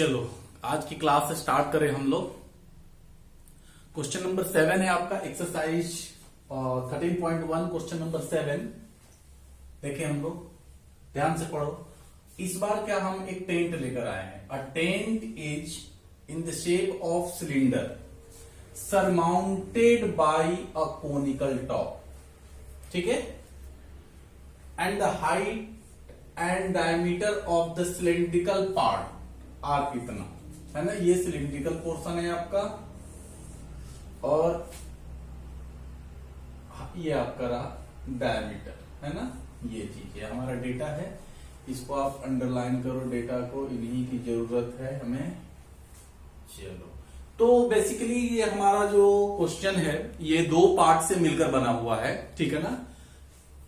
चलो आज की क्लास स्टार्ट करें हम लोग। क्वेश्चन नंबर 7 है आपका एक्सरसाइज 13.1 क्वेश्चन नंबर 7। देखें हम लोग, ध्यान से पढ़ो। इस बार क्या हम एक टेंट लेकर आए हैं। A tent is in the shape of cylinder surmounted by a conical top. ठीक है। And the height and diameter of the cylindrical part are इतना है ना। ये सिलिंड्रिकल पोर्शन है आपका और ये आपका रहा डायमीटर, है ना। ये चीज है हमारा डेटा है, इसको आप अंडरलाइन करो। डेटा को इन्हीं की जरूरत है हमें। चलो तो बेसिकली ये हमारा जो क्वेश्चन है ये दो पार्ट से मिलकर बना हुआ है, ठीक है ना।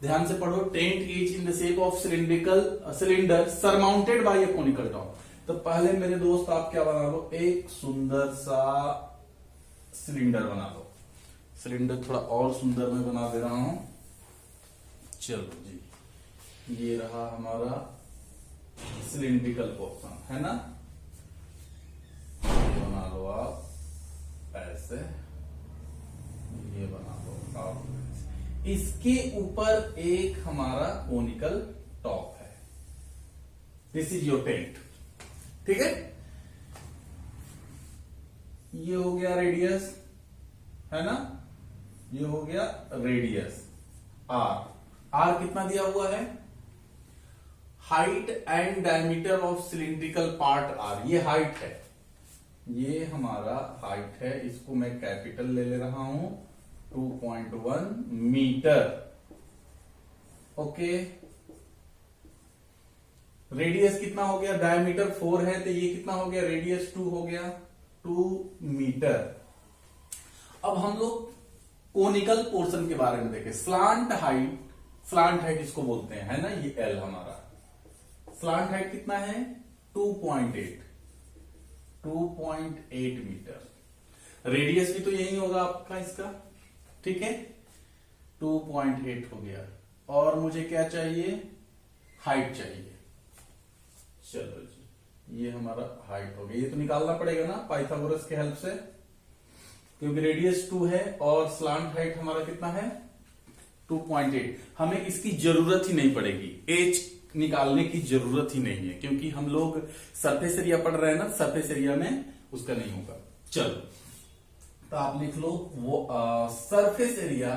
ध्यान से पढ़ो। Tent is in the shape of cylinder surmounted by a conical top. तो पहले मेरे दोस्त आप क्या बना लो, एक सुंदर सा सिलेंडर बना लो। सिलेंडर थोड़ा और सुंदर मैं बना दे रहा हूं। चलो जी, ये रहा हमारा सिलिंड्रिकल पोर्शन, है ना। ये बना लो आप ऐसे, ये बना लो आप। इसके ऊपर एक हमारा कोनिकल टॉप है। दिस इज योर टेंट, ठीक है। ये हो गया रेडियस, है ना। ये हो गया रेडियस आर। आर कितना दिया हुआ है। Height and diameter of cylindrical part are, ये हाइट है। ये हमारा हाइट है, इसको मैं कैपिटल ले रहा हूं 2.1 मीटर। ओके। रेडियस कितना हो गया, डायमीटर 4 है तो ये कितना हो गया, रेडियस 2 हो गया, 2 मीटर। अब हम लोग कोनिकल पोर्शन के बारे में देखें। स्लांट हाइट इसको बोलते हैं, है ना। ये एल हमारा स्लांट हाइट कितना है 2.8 मीटर। रेडियस भी तो यही होगा आपका इसका, ठीक है। 2.8 हो गया और मुझे क्या चाहिए, हाइट चाहिए। चलो जी, ये हमारा हाइट हो गया। ये तो निकालना पड़ेगा ना पाइथागोरस के हेल्प से, क्योंकि रेडियस 2 है और स्लांट हाइट हमारा कितना है 2.8। हमें इसकी जरूरत ही नहीं पड़ेगी, एच निकालने की जरूरत ही नहीं है, क्योंकि हम लोग सरफेस एरिया पढ़ रहे हैं ना। सरफेस एरिया में उसका नहीं होगा। चलो तो आप लिख लो वो surface area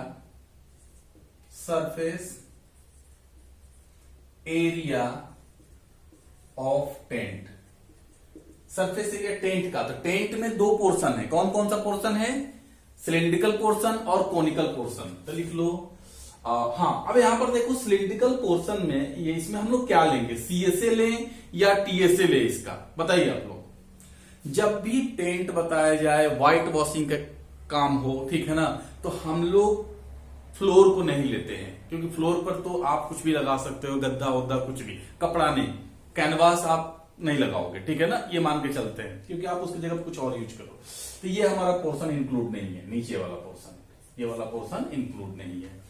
of tent. Surface area tent का, तो टेंट में दो पोर्शन है। कौन कौन सा पोर्शन है, सिलिंड्रिकल पोर्शन और कोनिकल पोर्शन। तो लिख लो हाँ। अब यहां पर देखो सिलिंड्रिकल पोर्शन में ये इसमें हम लोग क्या लेंगे, सीएसए लें या टीएसए लें, इसका बताइए आप लोग। जब भी टेंट बताया जाए, व्हाइट वॉशिंग का काम हो, ठीक है ना, तो हम लोग फ्लोर को नहीं लेते हैं, क्योंकि फ्लोर पर तो आप कुछ भी लगा सकते हो, गद्दा वद्दा कुछ भी, कपड़ा नहीं, कैनवास आप नहीं लगाओगे, ठीक है ना। ये मान के चलते हैं, क्योंकि आप उसकी जगह कुछ और यूज करो। तो ये हमारा पोर्शन इंक्लूड नहीं है, नीचे वाला पोर्शन, ये वाला पोर्शन इंक्लूड नहीं है।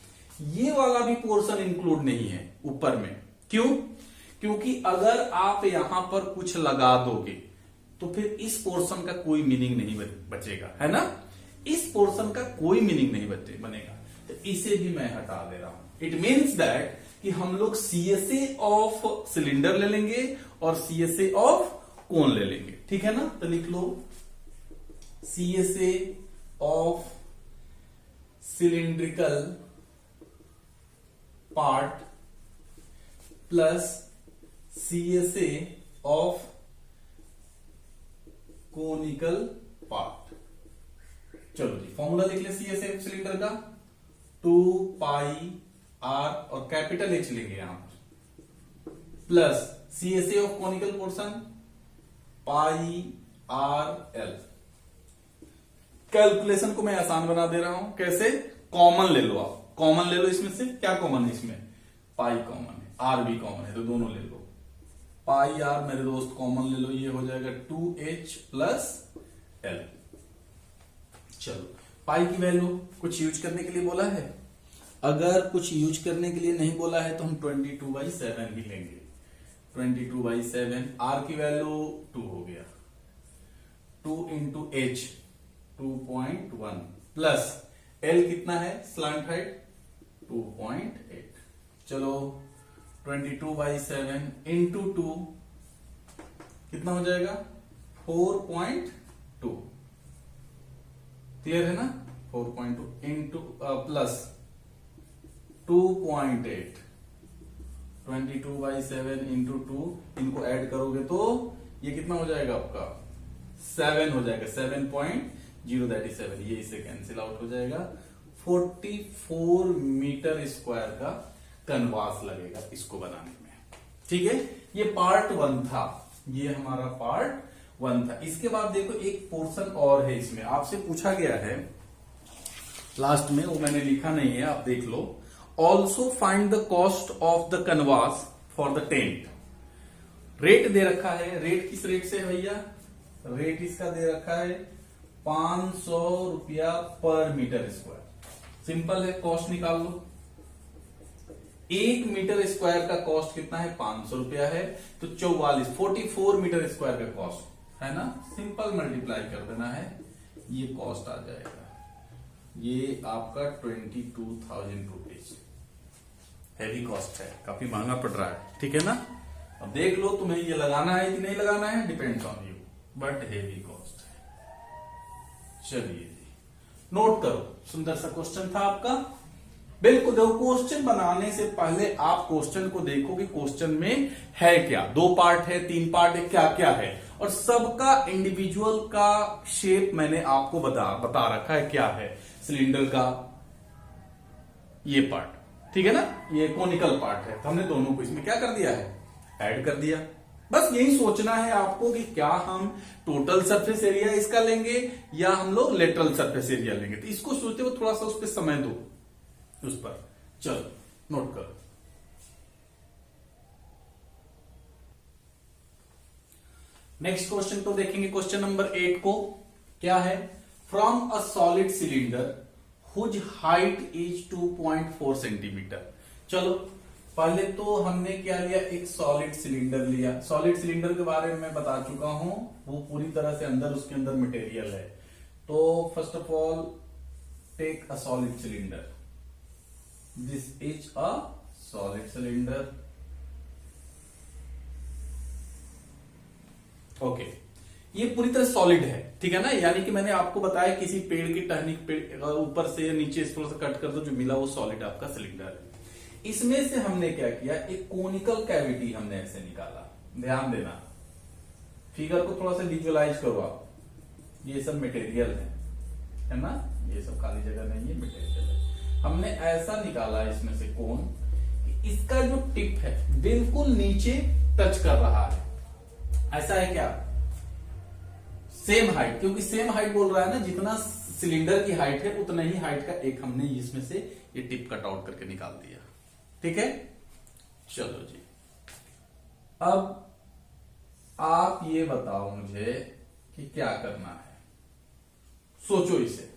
ये वाला भी पोर्शन इंक्लूड नहीं है ऊपर में। क्यों, क्योंकि अगर आप यहां पर कुछ लगा दोगे तो फिर इस पोर्शन का कोई मीनिंग नहीं बचेगा, है ना। इस पोर्शन का कोई मीनिंग नहीं बनेगा, तो इसे भी मैं हटा दे रहा हूं। इट मीन्स दैट कि हम लोग सीएसए ऑफ सिलेंडर ले लेंगे और सीएसए ऑफ कोन ले लेंगे, ठीक है ना। तो लिख लो CSA of cylindrical part plus CSA of conical part. चलो जी, फॉर्मूला लिख ले सीएसए सिलेंडर का 2 पाई आर और कैपिटल एच लेंगे यहां पर, plus CSA of conical portion pi r l. Calculation को मैं आसान बना दे रहा हूं। कैसे, कॉमन ले लो आप, कॉमन ले लो। इसमें से क्या कॉमन है, इसमें पाई कॉमन है, आर भी कॉमन है, तो दोनों ले लो। पाई आर मेरे दोस्त कॉमन ले लो, ये हो जाएगा 2h प्लस एल। चलो पाई की वैल्यू कुछ यूज करने के लिए बोला है, अगर कुछ यूज करने के लिए नहीं बोला है तो हम 22/7 ही लेंगे। 22/7, आर की वैल्यू 2 हो गया, 2 इंटू एच 2.1 प्लस एल कितना है स्लांट हाइट 2.8। चलो 22/7 इंटू 2 कितना हो जाएगा 4.2, क्लियर है ना, 4.2 इंटू प्लस 2.8, 22/7 इंटू 2, इनको ऐड करोगे तो ये कितना हो जाएगा आपका 7 हो जाएगा, 7.0 दैट इज 7, ये इससे कैंसिल आउट हो जाएगा। 44 मीटर स्क्वायर का कनवास लगेगा इसको बनाने में, ठीक है। ये पार्ट 1 था, ये हमारा पार्ट 1 था। इसके बाद देखो एक पोर्शन और है, इसमें आपसे पूछा गया है लास्ट में, वो मैंने लिखा नहीं है, आप देख लो। Also find the cost of the canvas for the tent. Rate दे रखा है, रेट किस रेट से है भैया, रेट इसका दे रखा है 500 रुपया पर मीटर स्क्वायर। सिंपल है, कॉस्ट निकाल लो। 1 मीटर स्क्वायर का कॉस्ट कितना है 500 रुपया है, तो 44 मीटर स्क्वायर का कॉस्ट है ना, सिंपल मल्टीप्लाई कर देना है, ये कॉस्ट आ जाएगा, ये आपका 22,000 रुपीज। हैवी कॉस्ट है, काफी महंगा पड़ रहा है, ठीक है ना। अब देख लो तुम्हें ये लगाना है कि नहीं लगाना है, depends on you, but heavy cost है। चलिए जी नोट करो, सुंदर सा क्वेश्चन था आपका। बिल्कुल देखो, क्वेश्चन बनाने से पहले आप क्वेश्चन को देखो कि क्वेश्चन में है क्या, 2 पार्ट है 3 पार्ट है, क्या क्या है, और सबका इंडिविजुअल का शेप मैंने आपको बता रखा है क्या है। सिलेंडर का ये पार्ट, ठीक है ना, ये कोनिकल पार्ट है, तो हमने दोनों को इसमें क्या कर दिया है, ऐड कर दिया। बस यही सोचना है आपको कि क्या हम टोटल सरफेस एरिया इसका लेंगे या हम लोग लेटरल सरफेस एरिया लेंगे, तो इसको सोचते हुए थोड़ा सा उस पर समय दो, उस पर चलो नोट करो। नेक्स्ट क्वेश्चन को देखेंगे, क्वेश्चन नंबर 8 को। क्या है, from a solid cylinder whose height is 2.4 centimetre. चलो पहले तो हमने क्या लिया, एक सॉलिड सिलेंडर लिया। सॉलिड सिलेंडर के बारे में मैं बता चुका हूं, वो पूरी तरह से अंदर उसके अंदर मटेरियल है। तो first of all take a solid cylinder, this is a solid cylinder, okay. ये पूरी तरह सॉलिड है, ठीक है ना, यानी कि मैंने आपको बताया किसी पेड़ की टहनी ऊपर से नीचे थोड़ा सा कट कर दो, जो मिला वो सॉलिड आपका सिलेंडर है। इसमें से हमने क्या किया, एक कोनिकल कैविटी हमने ऐसे निकाला। ध्यान देना, फिगर को थोड़ा सा विजुअलाइज करो आप, ये सब मटेरियल है ना, ये सब खाली जगह नहीं है, मटेरियल है। हमने ऐसा निकाला इसमें से कोन, इसका जो टिप है बिल्कुल नीचे टच कर रहा है, ऐसा है क्या, सेम हाइट, क्योंकि सेम हाइट बोल रहा है ना, जितना सिलेंडर की हाइट है उतना ही हाइट का एक हमने इसमें से ये टिप कट आउट करके निकाल दिया, ठीक है। चलो जी, अब आप ये बताओ मुझे कि क्या करना है, सोचो इसे।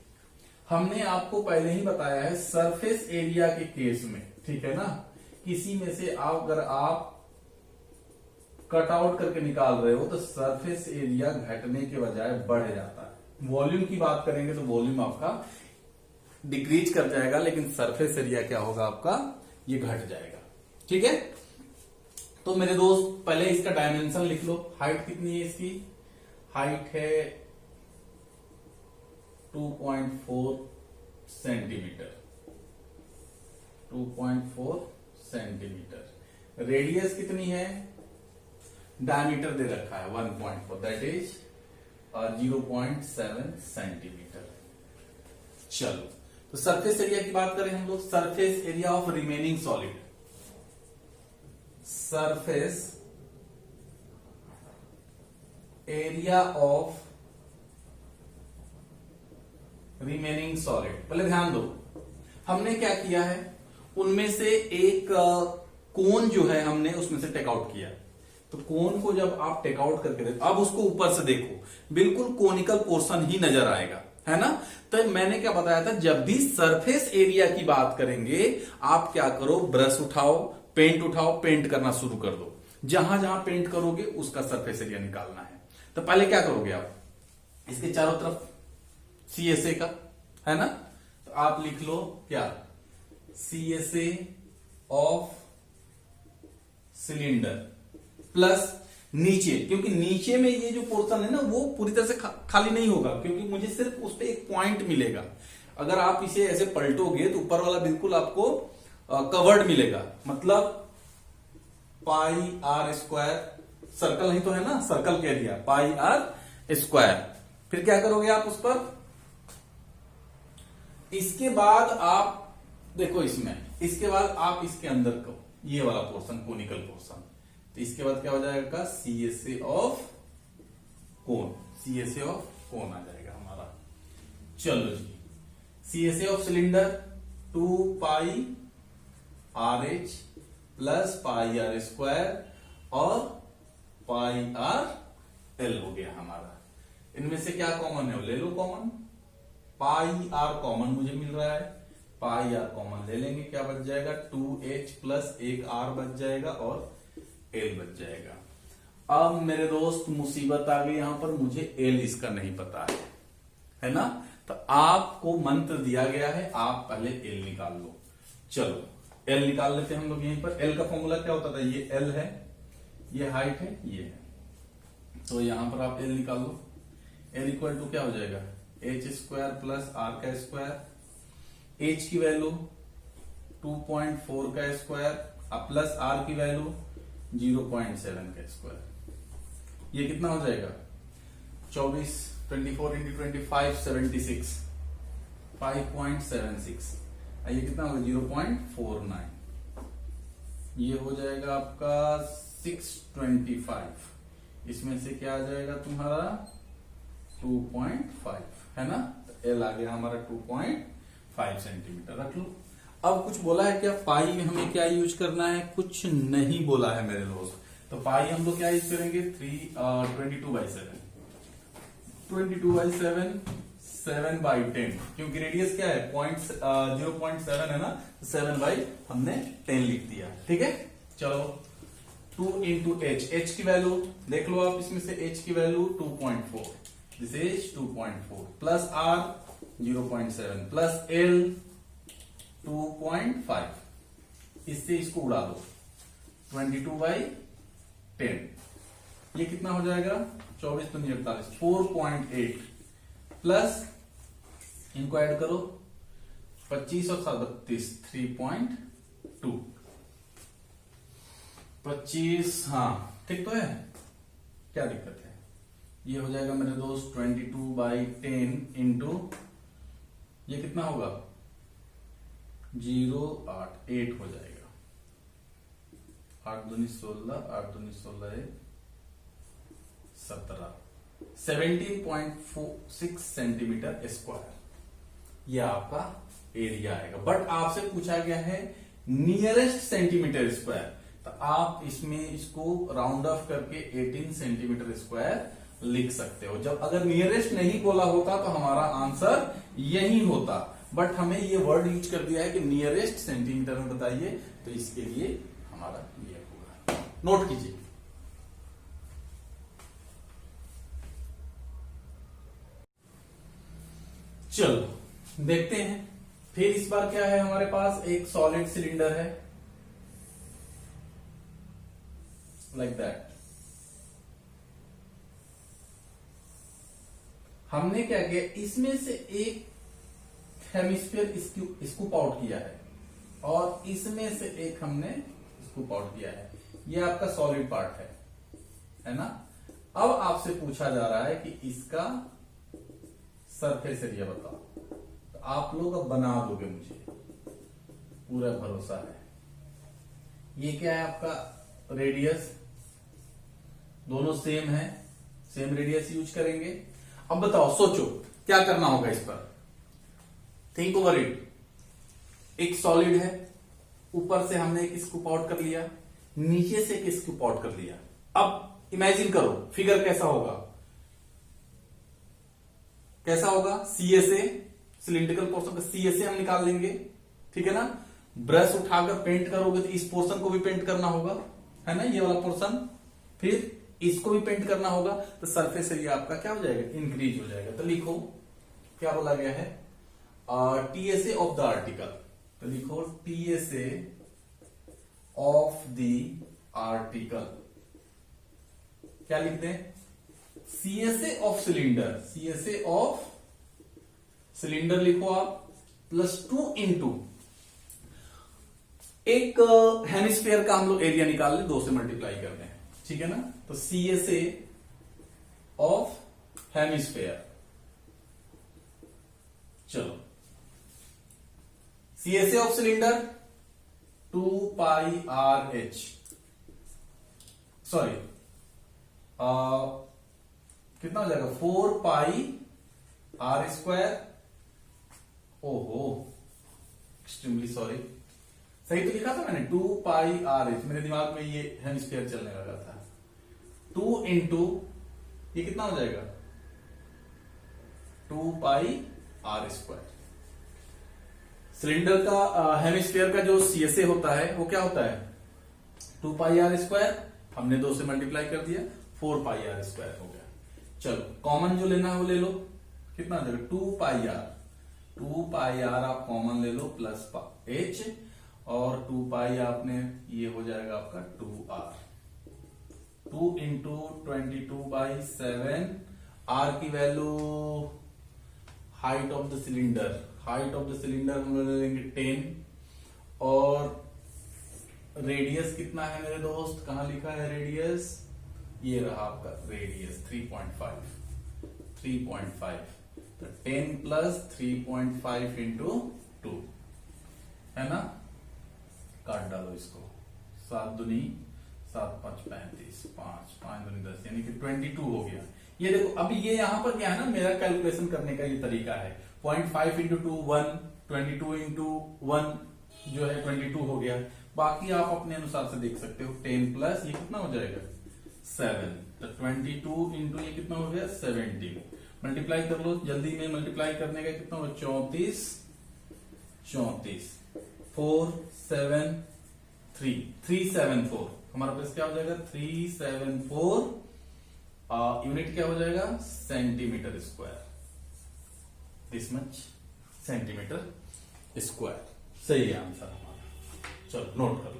हमने आपको पहले ही बताया है सरफेस एरिया के केस में, ठीक है ना, किसी में से अगर आप कट आउट करके निकाल रहे हो तो सरफेस एरिया घटने के बजाय बढ़ जाता है। वॉल्यूम की बात करेंगे तो वॉल्यूम आपका डिक्रीज कर जाएगा, लेकिन सरफेस एरिया क्या होगा आपका, ये घट जाएगा, ठीक है। तो मेरे दोस्त पहले इसका डायमेंशन लिख लो, हाइट कितनी है इसकी, हाइट है 2.4 सेंटीमीटर, 2.4 सेंटीमीटर। रेडियस कितनी है, डायमीटर दे रखा है 1.4, दैट इज 0.7 सेंटीमीटर। चलो तो सरफेस एरिया की बात करें हम लोग, surface area of remaining solid, surface area of remaining solid. पहले ध्यान दो, हमने क्या किया है, उनमें से एक कोन जो है हमने उसमें से टेक आउट किया। तो कोन को जब आप टेक आउट करके देखो, अब उसको ऊपर से देखो, बिल्कुल कोनिकल पोर्शन ही नजर आएगा, है ना। तो मैंने क्या बताया था, जब भी सरफेस एरिया की बात करेंगे आप क्या करो, ब्रश उठाओ, पेंट उठाओ, पेंट करना शुरू कर दो। जहां जहां पेंट करोगे उसका सरफेस एरिया निकालना है। तो पहले क्या करोगे आप, इसके चारों तरफ CSA का है ना, तो आप लिख लो क्या, CSA ऑफ सिलेंडर प्लस नीचे, क्योंकि नीचे में ये जो पोर्शन है ना वो पूरी तरह से खाली नहीं होगा, क्योंकि मुझे सिर्फ उस पर एक पॉइंट मिलेगा। अगर आप इसे ऐसे पलटोगे तो ऊपर वाला बिल्कुल आपको कवर्ड मिलेगा, मतलब पाई आर स्क्वायर, सर्कल ही तो है ना, सर्कल कह दिया, पाई आर स्क्वायर। फिर क्या करोगे आप उस पर, इसके बाद आप देखो इसमें, इसके बाद आप इसके अंदर को ये वाला पोर्शन, कोनिकल पोर्शन, तो इसके बाद क्या हो जाएगा, CSA of cone, CSA of cone आ जाएगा हमारा। चलो जी, CSA of cylinder 2 pi RH plus pi r square और पाई आर एल हो गया हमारा। इनमें से क्या कॉमन है वो ले लो कॉमन, पाई आर कॉमन मुझे मिल रहा है, पाई आर कॉमन ले लेंगे, क्या बच जाएगा 2H प्लस एक R बच जाएगा और L बच जाएगा। अब मेरे दोस्त मुसीबत आ गई यहां पर, मुझे L इसका नहीं पता है ना, तो आपको मंत्र दिया गया है, आप पहले L निकाल लो। चलो L निकाल लेते हैं हम लोग यहीं पर। L का फॉर्मूला क्या होता था, ये L है, ये हाइट है, ये है, तो यहां पर आप L निकाल लो। L इक्वल टू क्या हो जाएगा, H स्क्वायर प्लस R का स्क्वायर, H की वैल्यू 2.4 का स्क्वायर प्लस R की वैल्यू 0.7 का स्क्वायर, ये कितना हो जाएगा 24 24 इंटू 25 76 5.76, ये कितना होगा 0.49, ये हो जाएगा आपका 625, इसमें से क्या आ जाएगा तुम्हारा 2.5 है ना, तो L आ गया हमारा 2.5 सेंटीमीटर। रख लो। अब कुछ बोला है क्या, पाई में हमें क्या यूज करना है, कुछ नहीं बोला है मेरे दोस्त, तो पाई हम लोग क्या यूज करेंगे 22/7 7/10, क्योंकि रेडियस क्या है 0.7 है ना, 7 हमने 10 लिख दिया, ठीक है। चलो 2 इंटू H की वैल्यू देख लो आप, इसमें से H की value 2.4, this is 2.4 plus R 0.7 plus L 2.5, इससे इसको उड़ा दो 22/10, ये कितना हो जाएगा 24 तो 48 4.8 प्लस इनको ऐड करो 25 और 32 3.2 25, हाँ ठीक तो है, क्या दिक्कत है, ये हो जाएगा मेरे दोस्त 22/10 इंटू ये कितना होगा 0.8 हो जाएगा, 8 दूनी 16 8 दूनी 16 है 17 17.46 सेंटीमीटर स्क्वायर, यह आपका एरिया आएगा। बट आपसे पूछा गया है नियरेस्ट सेंटीमीटर स्क्वायर, तो आप इसमें इसको राउंड ऑफ करके 18 सेंटीमीटर स्क्वायर लिख सकते हो। जब अगर नियरेस्ट नहीं बोला होता तो हमारा आंसर यही होता, बट हमें ये वर्ड यूज कर दिया है कि नियरेस्ट सेंटीमीटर में बताइए, तो इसके लिए हमारा ये होगा, नोट कीजिए। चलो देखते हैं, फिर इस बार क्या है हमारे पास, एक सॉलिड सिलेंडर है लाइक दैट। हमने क्या किया, इसमें से एक हेमिस्फीयर स्कूप आउट किया है और इसमें से एक हमने स्कूप आउट किया है, ये आपका सॉलिड पार्ट है ना। अब आपसे पूछा जा रहा है कि इसका सरफेस एरिया बताओ, तो आप लोग अब बना दोगे, मुझे पूरा भरोसा है। ये क्या है आपका रेडियस, दोनों सेम है, सेम रेडियस यूज करेंगे। अब बताओ, सोचो क्या करना होगा इस पर, थिंक ओवर इट। एक सॉलिड है, ऊपर से हमने एक स्कूप आउट कर लिया, नीचे से एक स्कूप आउट कर लिया। अब इमेजिन करो फिगर कैसा होगा, कैसा होगा, CSA सिलिंड्रिकल पोर्शन का CSA हम निकाल लेंगे, ठीक है ना। ब्रश उठाकर पेंट करोगे तो इस पोर्शन को भी पेंट करना होगा, है ना, ये वाला पोर्शन, फिर इसको भी पेंट करना होगा, तो सरफेस एरिया आपका क्या हो जाएगा, इंक्रीज हो जाएगा। तो लिखो क्या बोला गया है, टीएसए ऑफ द आर्टिकल, तो लिखो टीएसए ऑफ द आर्टिकल, क्या लिख दें, CSA of cylinder, CSA of cylinder लिखो आप, +2 इंटू एक हेमिस्फीयर का हम लोग एरिया निकाल ले, 2 से मल्टीप्लाई कर दें, ठीक है ना। तो सीएसए ऑफ हेमिस्फीयर, चलो CSA of cylinder 2πRH, sorry कितना हो जाएगा, 4πR², ओहो एक्सट्रीमली सॉरी, सही तो लिखा था मैंने, 2πRH, मेरे दिमाग में ये हेमिस्फीयर चलने लगा था। 2 इंटू ये कितना हो जाएगा, 2πR²। सिलेंडर का हेमिस्फीयर का जो सीएसए होता है वो क्या होता है, 2πR², हमने 2 से मल्टीप्लाई कर दिया, 4πR² हो गया। चलो कॉमन जो लेना है वो ले लो, कितना हो जाएगा, 2πR आप कॉमन ले लो प्लस H, और 2π आपने, ये हो जाएगा आपका 2R, 2 इंटू 22/7, R की value height of the cylinder, height of the cylinder हम लोग ले लेंगे 10, और रेडियस कितना है मेरे दोस्त, कहां लिखा है रेडियस, ये रहा आपका रेडियस 3.5, तो 10 प्लस 3.5 इंटू 2, है ना, काट डालो इसको, 7 दूनी 7 5 35, 5 5 दूनी 10, यानी कि 22 हो गया। ये देखो अभी ये यहां पर क्या है ना, मेरा कैलकुलेशन करने का ये तरीका है, 0.5 इंटू 2 1, 22 इंटू 1 जो है 22 हो गया, बाकी आप अपने अनुसार से देख सकते हो, 10 प्लस ये कितना हो जाएगा 7, तो 22 इंटू ये कितना हो गया 17, मल्टीप्लाई कर लो जल्दी में, मल्टीप्लाई करने का कितना होगा 34, 4 7 3 374, हमारा पास क्या हो जाएगा 374, यूनिट क्या हो जाएगा centimetre square, this much centimetre square, सही है आंसर हमारा। चलो नोट कर लो।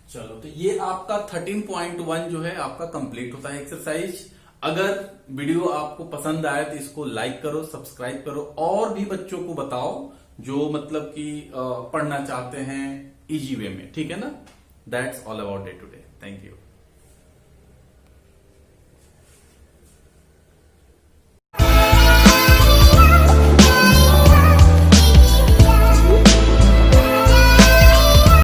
चलो तो ये आपका 13.1 जो है आपका कंप्लीट होता है एक्सरसाइज। अगर वीडियो आपको पसंद आए तो इसको लाइक करो, सब्सक्राइब करो, और भी बच्चों को बताओ जो मतलब कि पढ़ना चाहते हैं इजी वे में, ठीक है ना। That's all about day today, thank you.